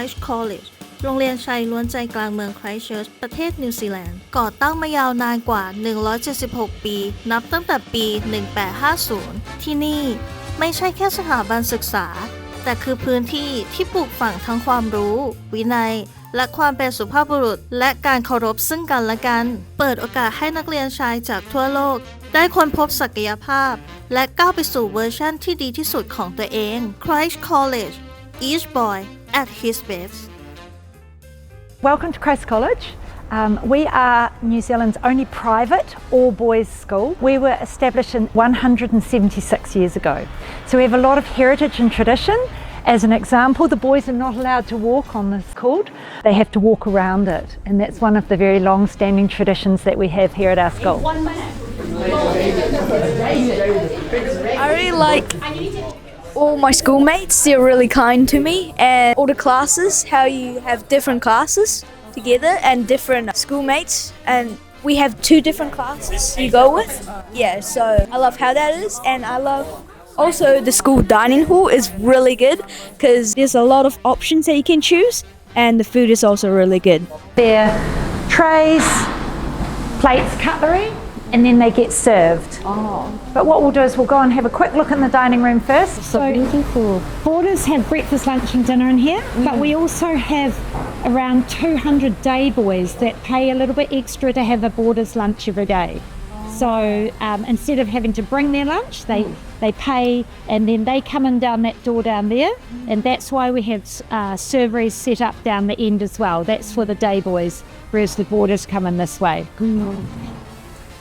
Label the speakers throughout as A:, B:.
A: Christ College โรงเรียนชายล้วนใจกลางเมือง Christchurch ประเทศนิวซีแลนด์ก่อตั้งมายาวนานกว่า176ปีนับตั้งแต่ปี1850ที่นี่ไม่ใช่แค่สถาบันศึกษาแต่คือพื้นที่ที่ปลูกฝังทั้งความรู้วินัยและความเป็นสุภาพบุรุษและการเคารพซึ่งกันและกันเปิดโอกาสให้นักเรียนชายจากทั่วโลกได้ค้นพบศักยภาพและก้าวไปสู่เวอร์ชันที่ดีที่สุดของตัวเอง Christ College Each boy at his best
B: Welcome to Christ College. We are New Zealand's only private all-boys school. We were established in 176 years ago. So we have a lot of heritage and tradition. As an example, the boys are not allowed to walk on this court. They have to walk around it. And that's one of the very long-standing traditions that we have here at our school.
C: I really like all my schoolmates. They're really kind to me, and all the classes, how you have different classes together and different schoolmates, and we have 2 different classes you go with. Yeah, so I love how that is, and I love also the school dining hall is really good because there's a lot of options that you can choose, and the food is also really good.
B: They're trays, plates, cutlery, and then they get served. But what we'll do is we'll go and have a quick look in the dining room first.
D: So beautiful. Boarders have breakfast, lunch and dinner in here, but we also have around 200 day boys that pay a little bit extra to have a boarder's lunch every day. So instead of having to bring their lunch, they pay and then they come in down that door down there, and that's why we have serveries set up down the end as well. That's for the day boys, whereas the boarders come in this way.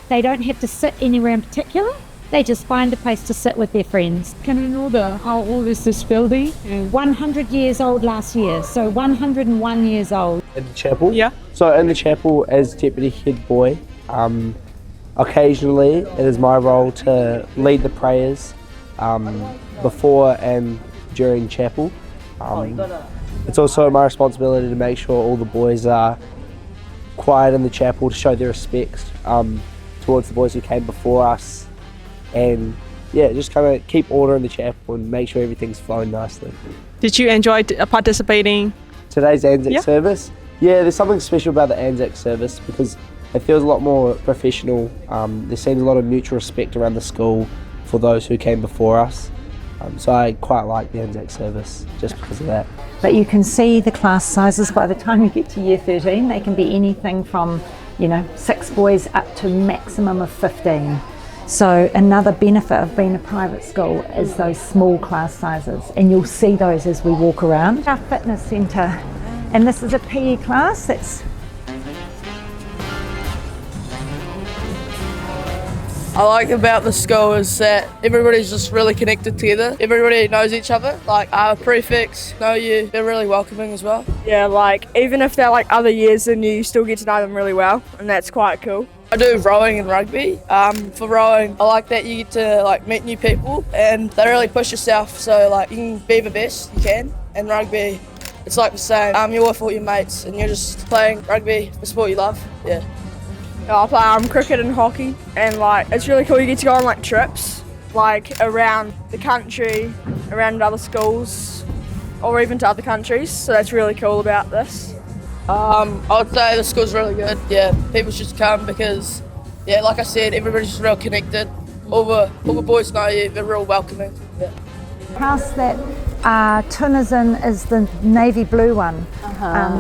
D: They don't have to sit anywhere in particular. They just find a place to sit with their friends.
E: Can I know how old is this building?
D: 100 years old last year, so 101 years old.
F: In the chapel?
E: Yeah.
F: So in the chapel as deputy head boy, occasionally it is my role to lead the prayers before and during chapel. It's also my responsibility to make sure all the boys are quiet in the chapel to show their respect towards the boys who came before us, and yeah, just kind of keep order in the chapel and make sure everything's flowing nicely.
E: Did you enjoy participating?
F: Today's Anzac service? Yeah, there's something special about the Anzac service because it feels a lot more professional. There seems a lot of mutual respect around the school for those who came before us. So I quite like the Anzac service just because of that.
B: But you can see the class sizes by the time you get to year 13. They can be anything from 6 boys up to maximum of 15. So another benefit of being a private school is those small class sizes, and you'll see those as we walk around. Our fitness centre, and this is a PE class that's
G: I like about the school is that everybody's just really connected together. Everybody knows each other. Like our prefects know you. They're really welcoming as well.
H: Yeah, like even if they're like other years than you still get to know them really well, and that's quite cool.
G: I do rowing and rugby. For rowing, I like that you get to like meet new people and they really push yourself. So like you can be the best you can. And rugby, it's like the same. You're with all your mates and you're just playing rugby, the sport you love. Yeah.
H: I play cricket and hockey, and like it's really cool. You get to go on like trips, like around the country, around other schools, or even to other countries. So that's really cool about this.
G: I would say the school's really good. Yeah, people should come because, yeah, like I said, everybody's just real connected. All the boys know you. They're real welcoming. Yeah.
B: the house that Tun is in is the navy blue one.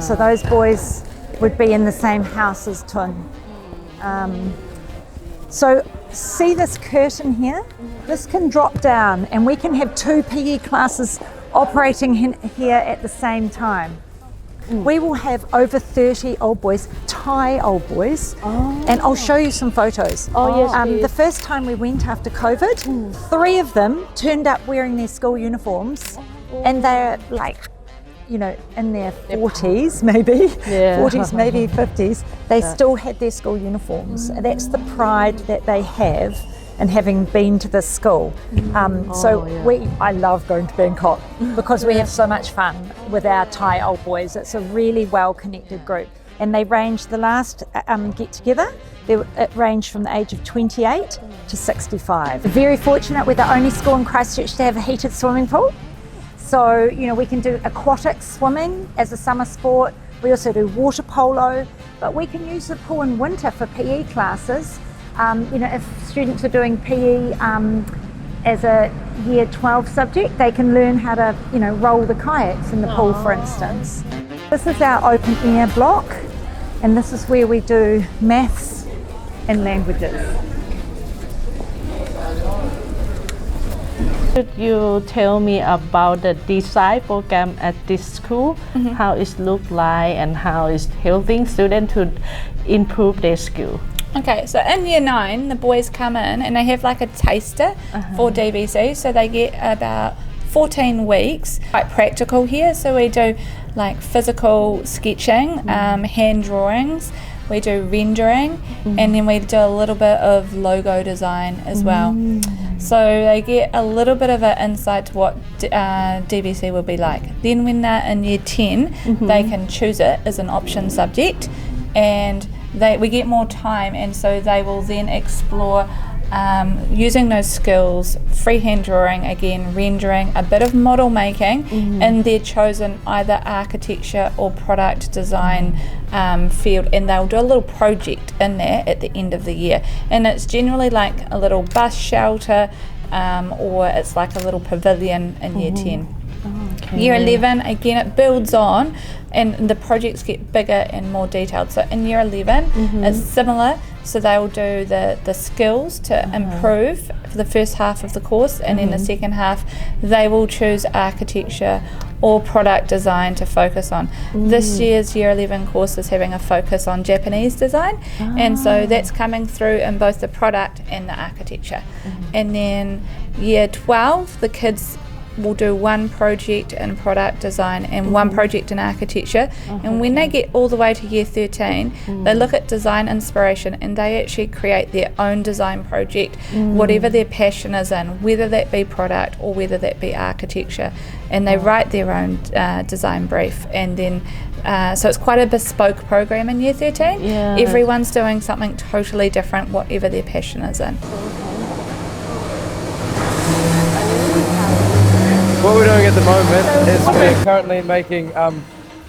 B: So those boys would be in the same house as Tun. So see this curtain here? This can drop down and we can have 2 PE classes operating here at the same time. We will have over 30 old boys, Thai old boys, and I'll show you some photos. The first time we went after COVID, 3 of them turned up wearing their school uniforms, and they're like, you know, in their 40s maybe, 40s maybe 50s, they still had their school uniforms. And that's the pride that they have in having been to this school. I love going to Bangkok because we have so much fun with our Thai old boys. It's a really well-connected group. And they range, the last get-together, it ranged from the age of 28 to 65. We're very fortunate we're the only school in Christchurch to have a heated swimming pool. So, we can do aquatic swimming as a summer sport. We also do water polo, but we can use the pool in winter for PE classes. If students are doing PE as a year 12 subject, they can learn how to, roll the kayaks in the pool, for instance. This is our open air block, and this is where we do maths and languages.
I: Could you tell me about the design program at this school, how it looks like and how it's helping students to improve their skill?
J: Okay, so in year 9, the boys come in and they have like a taster for DBC, so they get about 14 weeks. Quite practical here, so we do like physical sketching, hand drawings, we do rendering, and then we do a little bit of logo design as well. So they get a little bit of an insight to what DBC will be like. Then when they're in year 10, they can choose it as an option subject, and we get more time, and so they will then explore using those skills, freehand drawing again, rendering, a bit of model making in their chosen either architecture or product design field, and they'll do a little project in there at the end of the year, and it's generally like a little bus shelter or it's like a little pavilion in year 10. Okay. Year 11, again, it builds on and the projects get bigger and more detailed. So in year 11, it's similar. So they will do the skills to improve for the first half of the course, and in the second half, they will choose architecture or product design to focus on. This year's year 11 course is having a focus on Japanese design, and so that's coming through in both the product and the architecture. And then year 12, the kids will do one project in product design and one project in architecture, and when they get all the way to year 13, they look at design inspiration and they actually create their own design project, whatever their passion is in, whether that be product or whether that be architecture, and they write their own design brief, and then so it's quite a bespoke program in year 13. Everyone's doing something totally different, whatever their passion is in.
K: What we're doing at the moment is we're currently making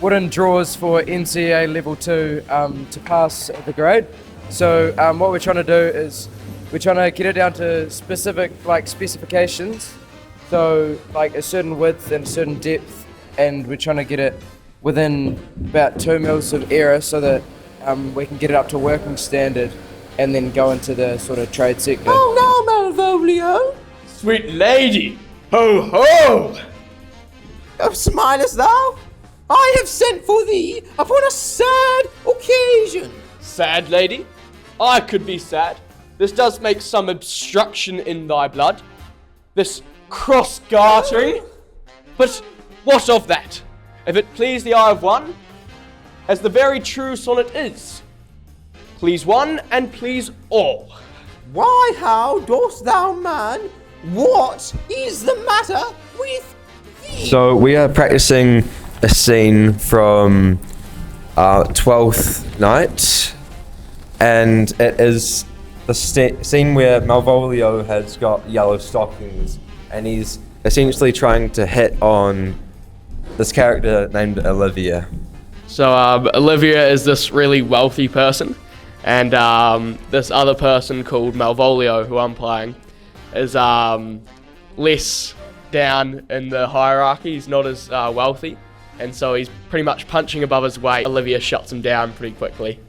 K: wooden drawers for NCEA level 2 to pass the grade. So what we're trying to do is we're trying to get it down to specific specifications, so like a certain width and a certain depth, and we're trying to get it within about 2 mils of error so that we can get it up to working standard and then go into the sort of trade sector.
L: Oh no, Malvolio! Sweet lady! Ho ho! Smilest thou? I have sent for thee upon a sad occasion. Sad lady? I could be sad. This does make some obstruction in thy blood. This cross-gartering. But what of that? If it please the eye of one, as the very true sonnet is, please one and please all. Why, how dost thou, man? What is the matter with thee?
M: So we are practicing a scene from Twelfth Night, and it is the scene where Malvolio has got yellow stockings, and he's essentially trying to hit on this character named Olivia.
N: So Olivia is this really wealthy person, and this other person called Malvolio, who I'm playing, is less down in the hierarchy. He's not as wealthy, and so he's pretty much punching above his weight. Olivia shuts him down pretty quickly,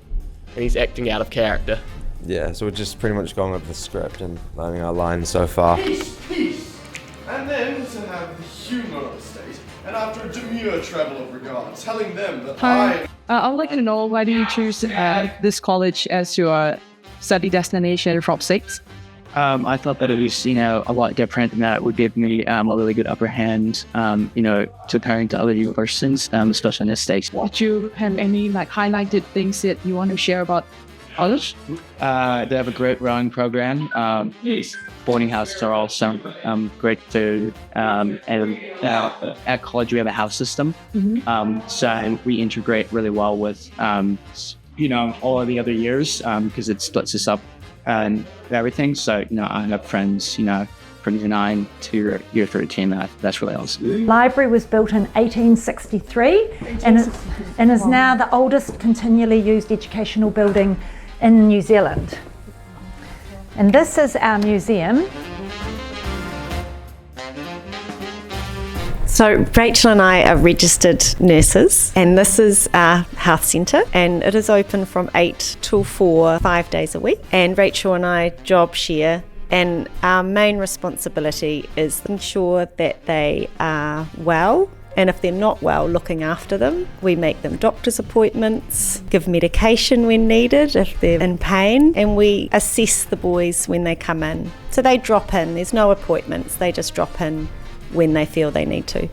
N: and he's acting out of character.
M: Yeah, so we're just pretty much going over the script and learning our lines so far.
O: Peace. And then to have the humour of state, and after a demure travel of regard, telling them that
E: I would like to know, why do you choose this college as your study destination from 6?
P: I thought that it was, a lot different, and that would give me a really good upper hand, to comparing to other universities, especially in the States.
E: Did you have any highlighted things that you want to share about college?
P: They have a great rowing program. Boarding houses are also great food, and at college we have a house system, so we integrate really well with all of the other years because it splits us up and everything. So I have friends from year 9 to year 13. That's really awesome.
B: Library was built in 1863 and is now the oldest continually used educational building in New Zealand. And this is our museum.
Q: So Rachel and I are registered nurses, and this is our health centre, and it is open from 8 till 4, 5 days a week. And Rachel and I job share, and our main responsibility is ensure that they are well. And if they're not well, looking after them. We make them doctor's appointments, give medication when needed if they're in pain, and we assess the boys when they come in. So they drop in, there's no appointments, they just drop in when they feel they need to.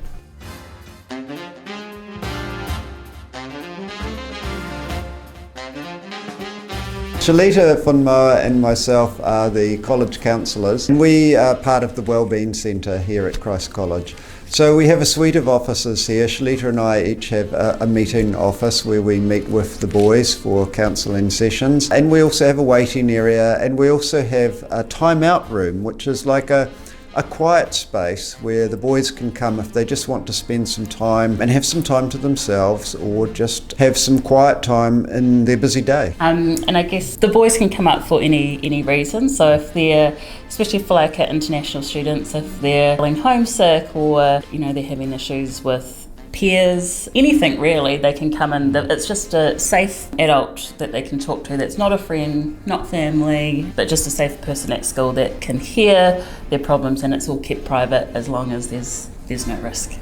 R: Shalita Funmoa and myself are the college counsellors, and we are part of the Wellbeing Centre here at Christ College. So we have a suite of offices here. Shalita and I each have a meeting office where we meet with the boys for counselling sessions, and we also have a waiting area, and we also have a time-out room, which is like a quiet space where the boys can come if they just want to spend some time and have some time to themselves, or just have some quiet time in their busy day.
S: And I guess the boys can come up for any reason. So if they're, especially for like our international students, if they're feeling homesick, or they're having issues with peers, anything really, they can come in. It's just a safe adult that they can talk to, that's not a friend, not family, but just a safe person at school that can hear their problems, and it's all kept private as long as there's no risk.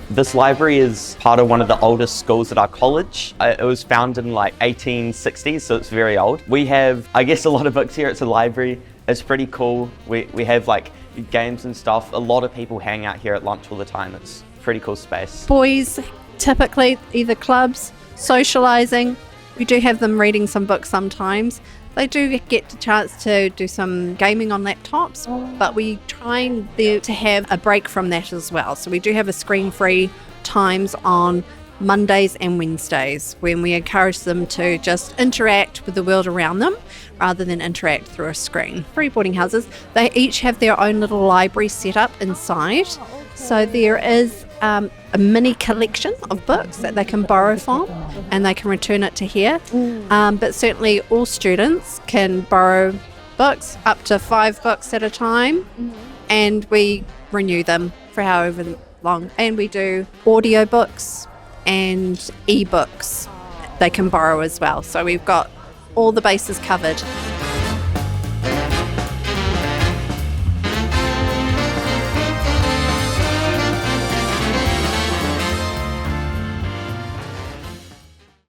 T: This library is part of one of the oldest schools at our college. It was founded in like 1860s, so it's very old. We have, I guess, a lot of books here. It's a library. It's pretty cool. We have like games and stuff. A lot of people hang out here at lunch all the time. It's a pretty cool space.
U: Boys, typically either clubs, socialising. We do have them reading some books sometimes. They do get the chance to do some gaming on laptops, but we try to have a break from that as well. So we do have a screen-free times on Mondays and Wednesdays, when we encourage them to just interact with the world around them rather than interact through a screen. Free boarding houses, they each have their own little library set up inside. So there is a mini collection of books that they can borrow from, and they can return it to here. But certainly all students can borrow books, up to 5 books at a time, and we renew them for however long. And we do audio books and e-books they can borrow as well. So we've got all the bases covered.